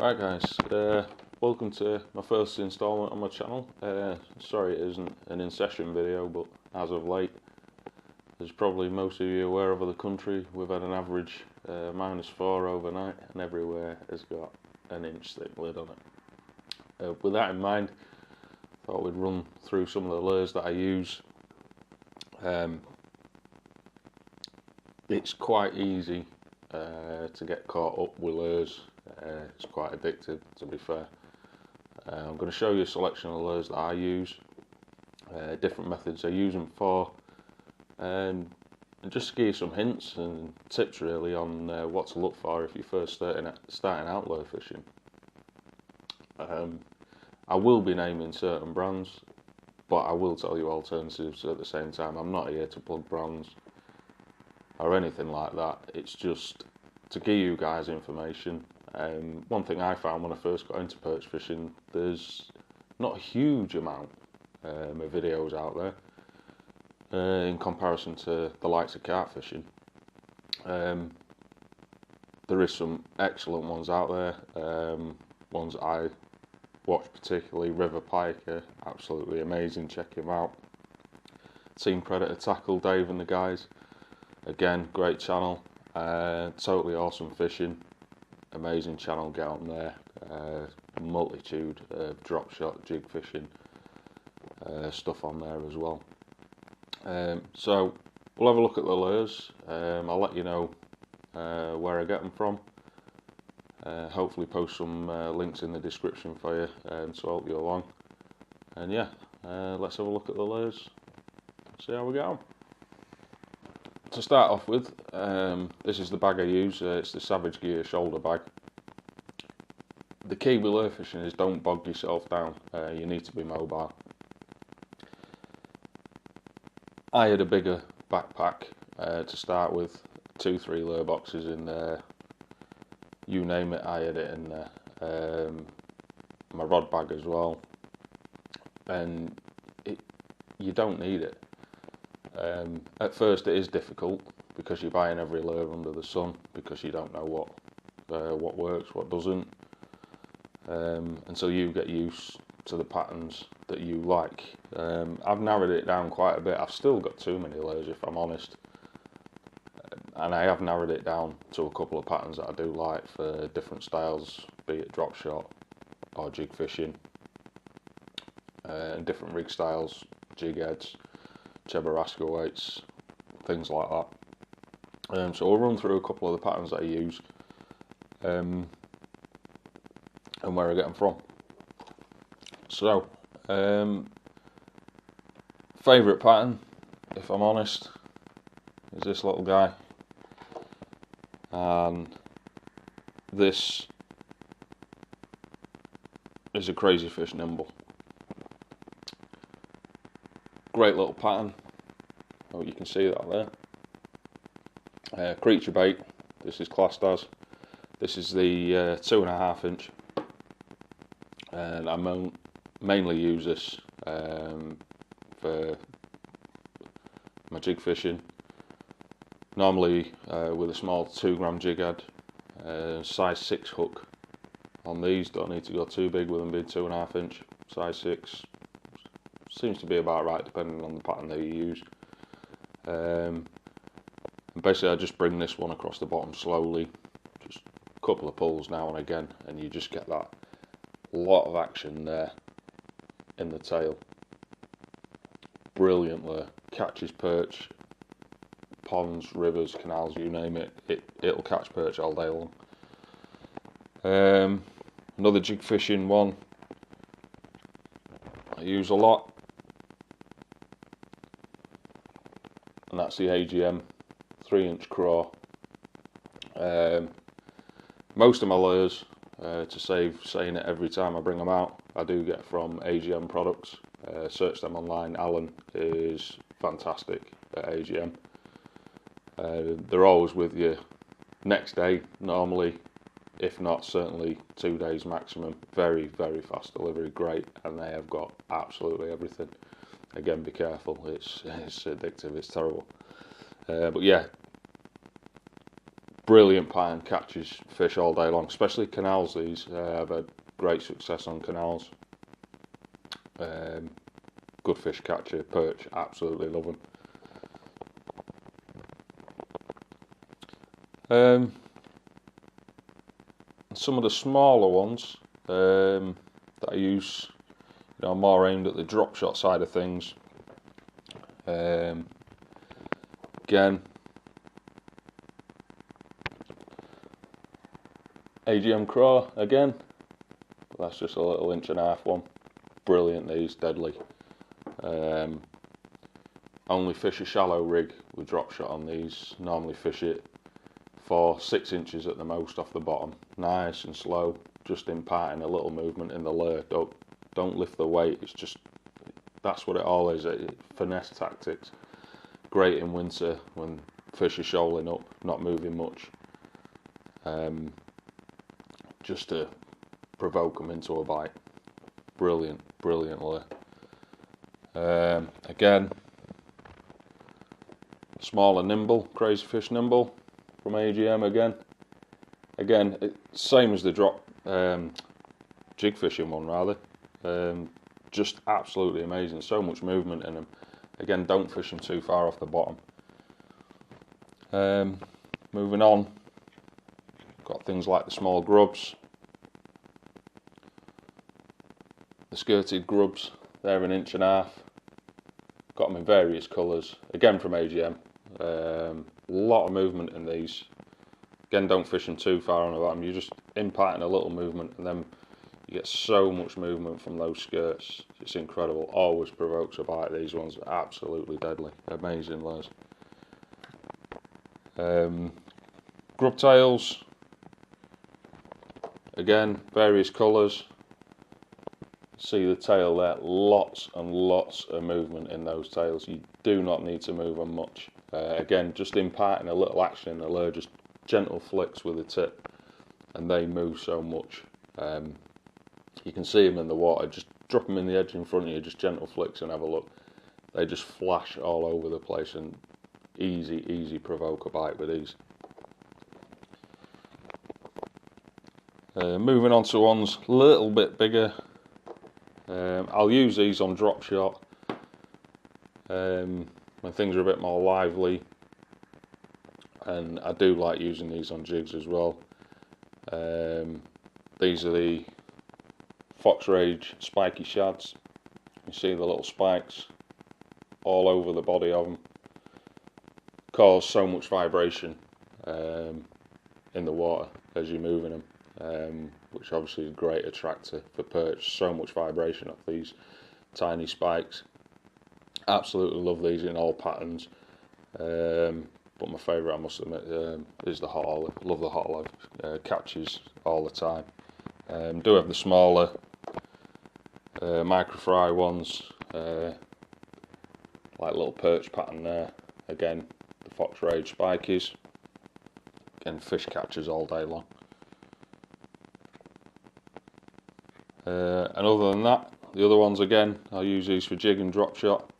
Right guys, welcome to my first instalment on my channel. Sorry it isn't an in-session video, but as of late, as probably most of you aware over the country, we've had an average -4 overnight, and everywhere has got an inch thick lid on it. With that in mind, I thought we'd run through some of the lures that I use. It's quite easy to get caught up with lures. It's quite addictive, to be fair. I'm going to show you a selection of lures that I use, different methods I use them for, and just to give you some hints and tips really on what to look for if you're first starting out lure fishing. I will be naming certain brands, but I will tell you alternatives at the same time. I'm not here to plug brands or anything like that. It's just to give you guys information. One thing I found when I first got into perch fishing, there's not a huge amount of videos out there in comparison to the likes of carp fishing. There is some excellent ones out there. Ones I watch particularly, River Pike, are absolutely amazing. Check him out. Team Predator Tackle, Dave and the guys, again, great channel. Totally awesome fishing, amazing channel. Get on there. Multitude of drop shot, jig fishing stuff on there as well. So we'll have a look at the lures. I'll let you know where I get them from. Hopefully post some links in the description for you to help you along. And yeah, let's have a look at the lures, see how we get on. To start off with, this is the bag I use. It's the Savage Gear shoulder bag. The key with lure fishing is don't bog yourself down. You need to be mobile. I had a bigger backpack to start with, 2-3 lure boxes in there. You name it, I had it in there. My rod bag as well. And you don't need it. At first it is difficult because you're buying every lure under the sun, because you don't know what works, what doesn't, until you get used to the patterns that you like. I've narrowed it down quite a bit. I've still got too many lures, if I'm honest, and I have narrowed it down to a couple of patterns that I do like for different styles, be it drop shot or jig fishing, and different rig styles, jig heads, Chebaraska weights, things like that. So we'll run through a couple of the patterns that I use and where I get them from. So, favourite pattern, if I'm honest, is this little guy, and this is a Crazy Fish Nimble. Great little pattern. Oh, you can see that there. Creature bait, this is classed as. This is the 2.5 inch, and I mainly use this for my jig fishing. Normally with a small 2-gram jig head, size 6 hook on these. Don't need to go too big with them being 2.5 inch. Size 6 seems to be about right depending on the pattern that you use. And basically I just bring this one across the bottom slowly, just a couple of pulls now and again, and you just get that lot of action there in the tail. Brilliant lure, catches perch, ponds, rivers, canals, you name it, it'll catch perch all day long. Another jig fishing one I use a lot, and that's the AGM 3-inch craw. Most of my lures, to save saying it every time I bring them out, I do get from AGM Products. Search them online. Alan is fantastic at AGM. They're always with you next day normally, if not certainly 2 days maximum. Very, very fast delivery, great, and they have got absolutely everything. Again, be careful, it's addictive, it's terrible. But yeah, brilliant pattern, catches fish all day long, especially canals. These I've had great success on canals. Good fish catcher, perch, absolutely love them. Some of the smaller ones that I use, more aimed at the drop shot side of things. Again, AGM Craw again, but that's just a little 1.5 inch one. Brilliant, these, deadly. Only fish a shallow rig with drop shot on these. Normally fish it for 6 inches at the most off the bottom. Nice and slow, just imparting a little movement in the lure. Don't lift the weight. It's just, that's what it all is. Finesse tactics. Great in winter when fish are shoaling up, not moving much. Just to provoke them into a bite. Brilliant, brilliant lure. Again, small and nimble, Crazy Fish Nimble from AGM again. Same as the drop jig fishing one rather. Just absolutely amazing. So much movement in them. Again, don't fish them too far off the bottom. Moving on, got things like the small grubs, the skirted grubs. They're 1.5 inches. Got them in various colours. Again from AGM. A lot of movement in these. Again, don't fish them too far on the bottom. You're just imparting a little movement, and then you get so much movement from those skirts. It's incredible. Always provokes a bite. These ones are absolutely deadly. Amazing lures. Grub tails. Again, various colours. See the tail there. Lots and lots of movement in those tails. You do not need to move them much. Again, just imparting a little action in the lure. Just gentle flicks with the tip, and they move so much. You can see them in the water. Just drop them in the edge in front of you, just gentle flicks, and have a look. They just flash all over the place, and easy provoke a bite with these. Moving on to ones a little bit bigger. I'll use these on drop shot when things are a bit more lively, and I do like using these on jigs as well. These are the Fox Rage spiky shads. You see the little spikes all over the body of them. Cause so much vibration in the water as you're moving them, which obviously is a great attractor for perch. So much vibration off these tiny spikes. Absolutely love these in all patterns. But my favourite, I must admit, is the hot olive. Love the hot olive. Catches all the time. Do have the smaller micro fry ones, like little perch pattern there. Again, the Fox Rage spikies. Again, fish catchers all day long. And other than that, the other ones again, I'll use these for jig and drop shot,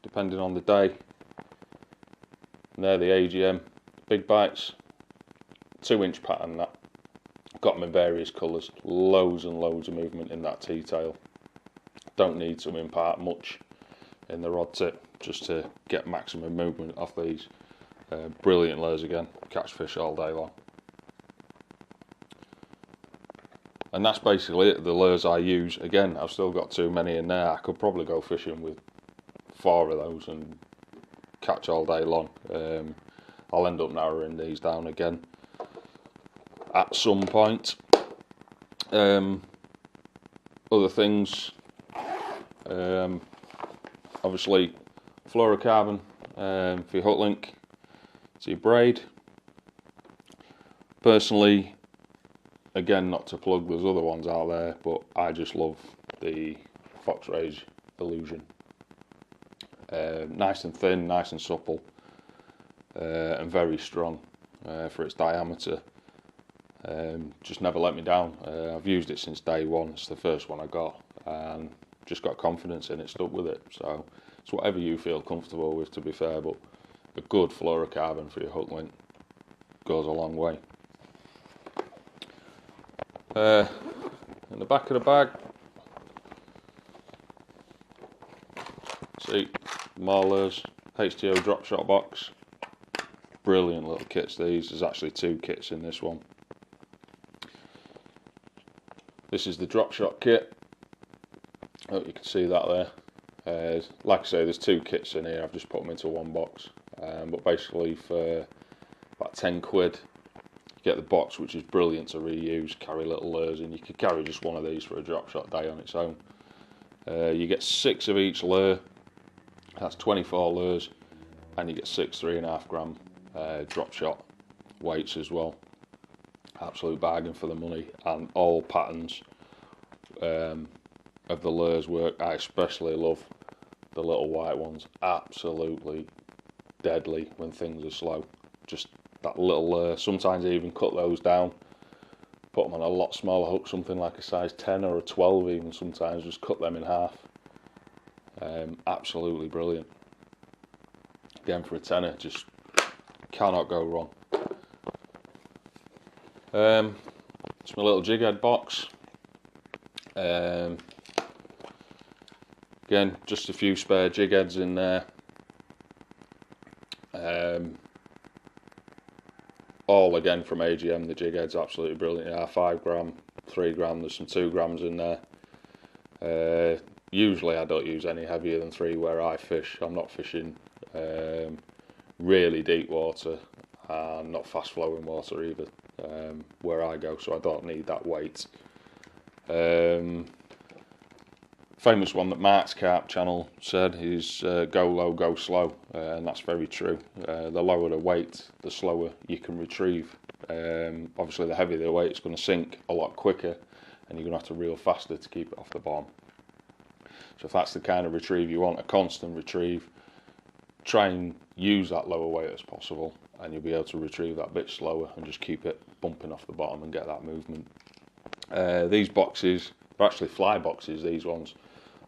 depending on the day. And they're the AGM big bites, 2-inch pattern. That got them in various colours, loads and loads of movement in that T-tail. Don't need to impart much in the rod tip just to get maximum movement off these. Brilliant lures again, catch fish all day long. And that's basically it, the lures I use. Again, I've still got too many in there. I could probably go fishing with 4 of those and catch all day long. I'll end up narrowing these down again at some point. Other things, obviously fluorocarbon for your hook link to your braid. Personally, again, not to plug, there's other ones out there, but I just love the Fox Rage Illusion. Nice and thin, nice and supple, and very strong for its diameter. Just never let me down. I've used it since day one. It's the first one I got, and just got confidence in it, stuck with it. So it's whatever you feel comfortable with, to be fair, but a good fluorocarbon for your hook link. goes a long way. In the back of the bag, see, more lures, HTO drop shot box. Brilliant little kits these. There's actually 2 kits in this one. This is the drop shot kit. Oh, you can see that there. Like I say, there's 2 kits in here. I've just put them into one box. But basically for about 10 quid, you get the box, which is brilliant to reuse, carry little lures in. You could carry just one of these for a drop shot day on its own. You get 6 of each lure. That's 24 lures, and you get 6 3.5 gram drop shot weights as well. Absolute bargain for the money, and all patterns of the lures work. I especially love the little white ones. Absolutely deadly when things are slow. Just that little lure. Sometimes I even cut those down, put them on a lot smaller hook, something like a size 10 or a 12 even sometimes, just cut them in half. Absolutely brilliant. Again, for a tenner, just cannot go wrong. It's my little jig head box. Again, just a few spare jig heads in there. All again from AGM. The jig heads absolutely brilliant. They are 5 gram, 3 gram. There's some 2 grams in there. Usually I don't use any heavier than 3 where I fish. I'm not fishing really deep water, and not fast flowing water either where I go, so I don't need that weight. Famous one that Mark's Carp channel said is go low, go slow, and that's very true. The lower the weight, the slower you can retrieve. Obviously the heavier the weight, it's going to sink a lot quicker, and you're going to have to reel faster to keep it off the bottom. So if that's the kind of retrieve you want, a constant retrieve, try and use that lower weight as possible, and you'll be able to retrieve that bit slower and just keep it bumping off the bottom and get that movement. These boxes are actually fly boxes, these ones,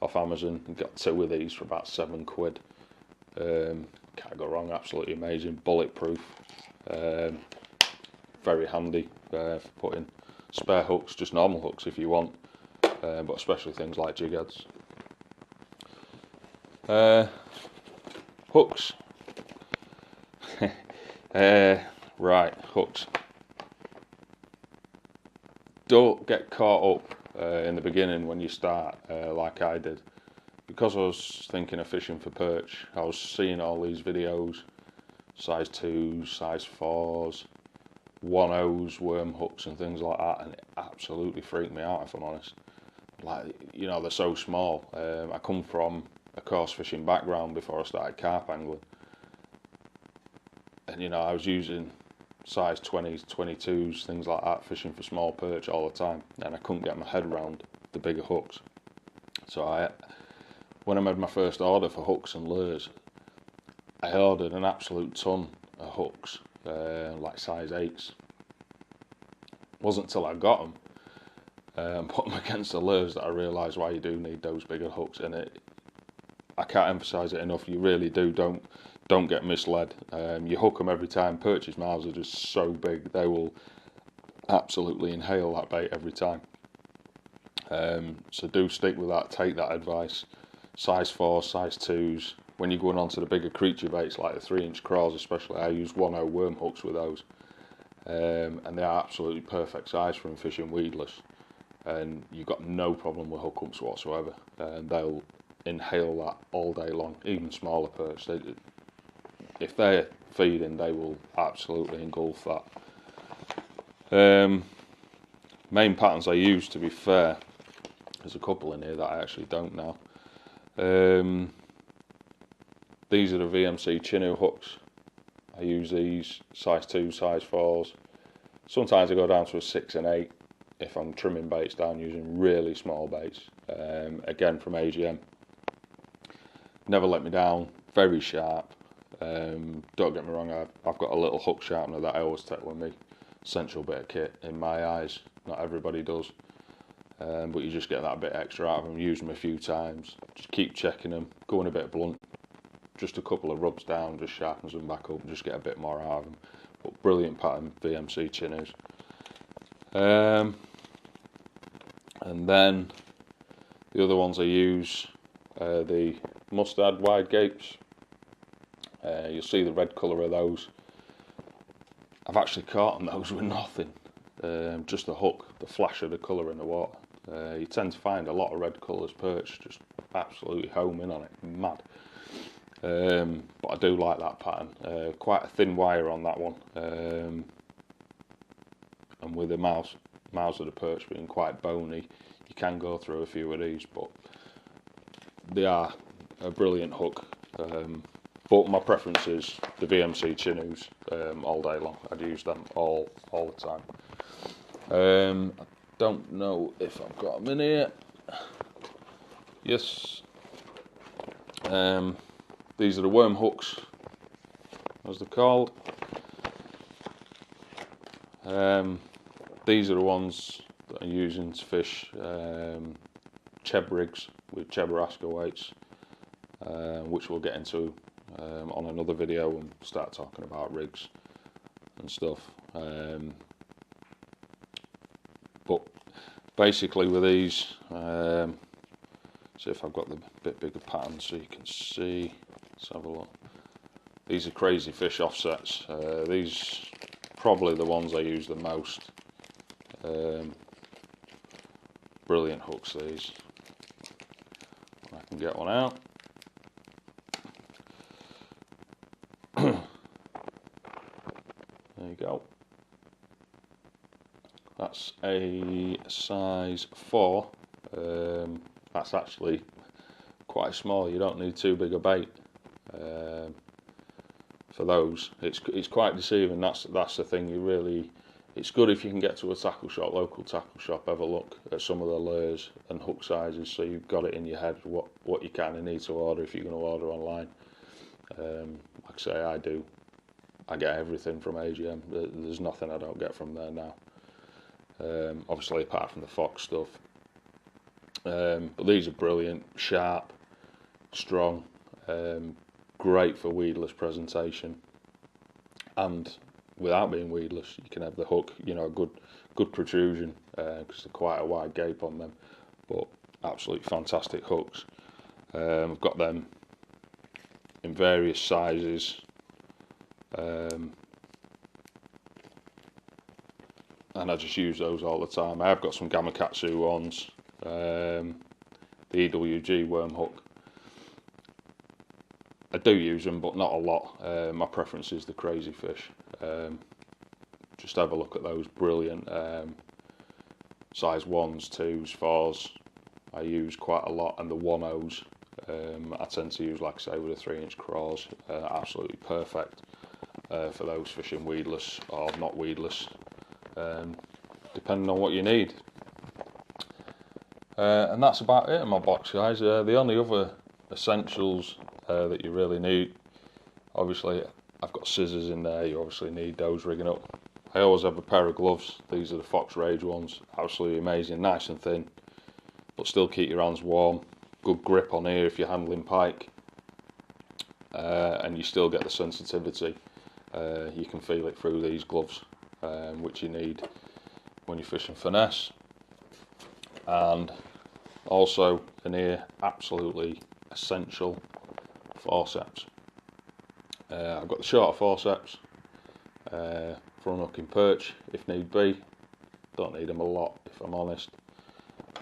off Amazon. I've got 2 of these for about 7 quid. Can't go wrong, absolutely amazing, bulletproof, very handy for putting spare hooks, just normal hooks if you want, but especially things like jig heads. Hooks. Right, hooks. Don't get caught up in the beginning when you start, like I did. Because I was thinking of fishing for perch, I was seeing all these videos, size 2s, size 4s, 1/0s, worm hooks and things like that, and it absolutely freaked me out, if I'm honest. Like, you know, they're so small. I come from a coarse fishing background before I started carp angling, and you know, I was using size 20s, 22s, things like that, fishing for small perch all the time, and I couldn't get my head around the bigger hooks. So when I made my first order for hooks and lures, I ordered an absolute ton of hooks, like size 8s. It wasn't until I got them and put them against the lures that I realised why you do need those bigger hooks. And I can't emphasise it enough, you really do, don't get misled. You hook them every time. Perch's mouths are just so big, they will absolutely inhale that bait every time. So do stick with that, take that advice. Size 4, size 2s. When you're going on to the bigger creature baits like the 3-inch crawls especially, I use 1/0 worm hooks with those. And they are absolutely perfect size for them fishing weedless. And you've got no problem with hook ups whatsoever. They'll inhale that all day long, even smaller perch. If they're feeding, they will absolutely engulf that. Main patterns I use, to be fair, there's a couple in here that I actually don't now. These are the VMC Chinook hooks. I use these size 2, size 4s. Sometimes I go down to a 6 and 8 if I'm trimming baits down using really small baits. Again from AGM. Never let me down, very sharp. Don't get me wrong, I've got a little hook sharpener that I always take with me. Essential bit of kit in my eyes, not everybody does. But you just get that bit extra out of them, use them a few times, just keep checking them, going a bit blunt, just a couple of rubs down, just sharpens them back up, just get a bit more out of them. but brilliant pattern VMC Chinnoos. And then the other ones I use, the mustard wide gapes. You'll see the red colour of those. I've actually caught on those with nothing, just a hook, the flash of the colour in the water. You tend to find a lot of red colours perch just absolutely home in on it, mad. But I do like that pattern. Quite a thin wire on that one, and with the mouths of the perch being quite bony, you can go through a few of these, but they are a brilliant hook. But my preference is the VMC Chinnoos all day long. I'd use them all the time. I don't know if I've got them in here. Yes. These are the worm hooks, as they're called. These are the ones that I'm using to fish cheb rigs with Chebberaska weights, which we'll get into on another video and start talking about rigs and stuff. But basically with these, see if I've got the bit bigger pattern so you can see. Let's have a look. These are crazy fish offsets. These probably the ones I use the most. Brilliant hooks these. I can get one out. There you go. That's a size 4. That's actually quite small. You don't need too big a bait for those. It's quite deceiving. That's the thing. It's good if you can get to a tackle shop, local tackle shop, have a look at some of the lures and hook sizes, so you've got it in your head what you kind of need to order if you're going to order online. Like I say, I do. I get everything from AGM. There's nothing I don't get from there now. Obviously, apart from the Fox stuff. But these are brilliant, sharp, strong, great for weedless presentation, and without being weedless, you can have the hook, a good protrusion, because there's quite a wide gape on them, but absolutely fantastic hooks. I've got them in various sizes, and I just use those all the time. I have got some Gamakatsu ones, the EWG worm hook. I do use them, but not a lot. My preference is the crazy fish. Just have a look at those, brilliant. Size 1s, 2s, 4s I use quite a lot, and the 1/0s I tend to use, like I say, with a 3-inch craws. Absolutely perfect for those fishing weedless or not weedless, depending on what you need. And that's about it in my box, guys. The only other essentials that you really need, obviously I've got scissors in there. You obviously need those rigging up. I always have a pair of gloves. These are the Fox Rage ones, absolutely amazing, nice and thin, but still keep your hands warm. Good grip on here if you're handling pike, and you still get the sensitivity. You can feel it through these gloves, which you need when you're fishing finesse. And also in here, absolutely essential, forceps. I've got the shorter forceps for unhooking perch if need be. Don't need them a lot if I'm honest.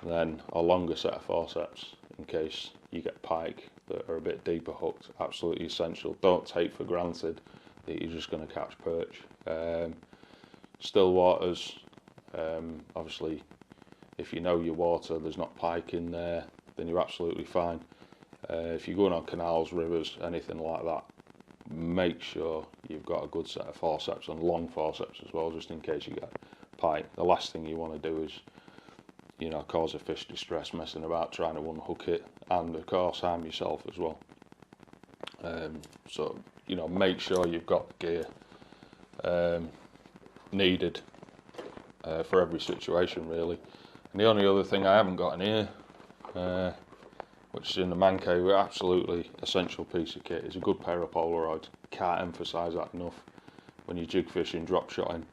Then a longer set of forceps in case you get pike that are a bit deeper hooked. Absolutely essential. Don't take for granted that you're just going to catch perch. Still waters, obviously if you know your water, there's not pike in there, then you're absolutely fine. If you're going on canals, rivers, anything like that, make sure you've got a good set of forceps, and long forceps as well, just in case you get pike. The last thing you want to do is, cause a fish distress messing about trying to unhook it, and of course harm yourself as well. So make sure you've got the gear needed for every situation really. And the only other thing I haven't got in here, which is in the man cave, absolutely essential piece of kit, is a good pair of Polaroids. Can't emphasise that enough. when you're jig fishing, drop shotting,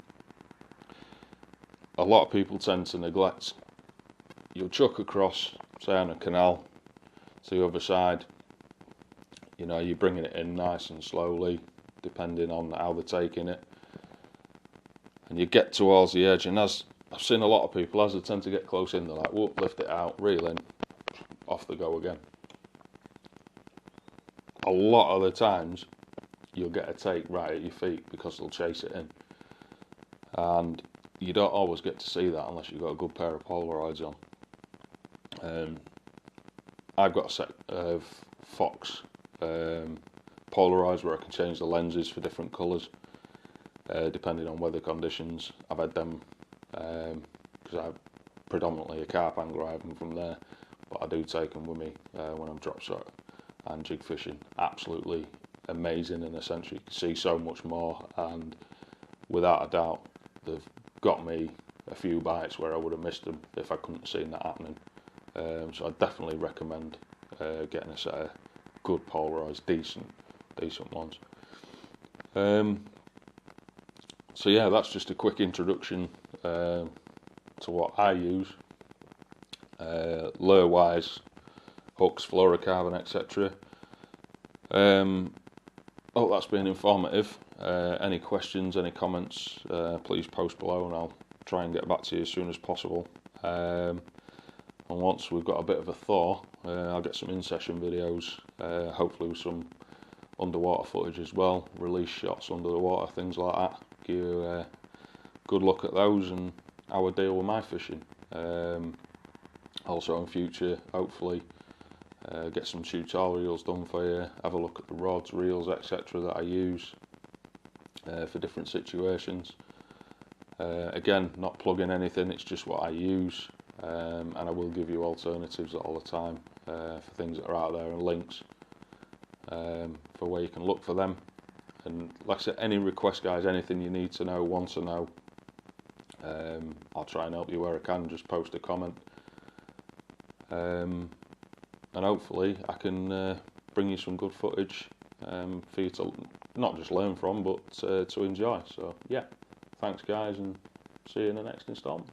a lot of people tend to neglect. You'll chuck across, say on a canal, to the other side. You know, you're bringing it in nice and slowly, depending on how they're taking it. And you get towards the edge, and as I've seen a lot of people, as they tend to get close in, they're like, whoop, lift it out, reel in, off they go again. A lot of the times, you'll get a take right at your feet because they'll chase it in. And you don't always get to see that unless you've got a good pair of Polaroids on. I've got a set of Fox Polaroids where I can change the lenses for different colours depending on weather conditions. I've had them because I'm predominantly a carp angler. I have them from there, but I do take them with me when I'm drop shot and jig fishing. Absolutely amazing, and essentially you can see so much more, and without a doubt they've got me a few bites where I would have missed them if I couldn't have seen that happening. So I definitely recommend getting a set of good Polaroids, decent ones. So yeah, that's just a quick introduction to what I use, lure wise, hooks, fluorocarbon, etc. Hope that's been informative. Any questions, any comments, please post below and I'll try and get back to you as soon as possible. And once we've got a bit of a thaw, I'll get some in-session videos, hopefully with some underwater footage as well, release shots under the water, things like that. Give you a good look at those and how I deal with my fishing. Also in future, hopefully, get some tutorials done for you, have a look at the rods, reels, etc. that I use for different situations. Again, not plugging anything, it's just what I use, and I will give you alternatives all the time for things that are out there, and links for where you can look for them. And like I said, any request, guys, anything you need to know, want to know, I'll try and help you where I can. Just post a comment, and hopefully I can bring you some good footage for you to not just learn from, but to enjoy. So yeah, thanks guys, and see you in the next installment.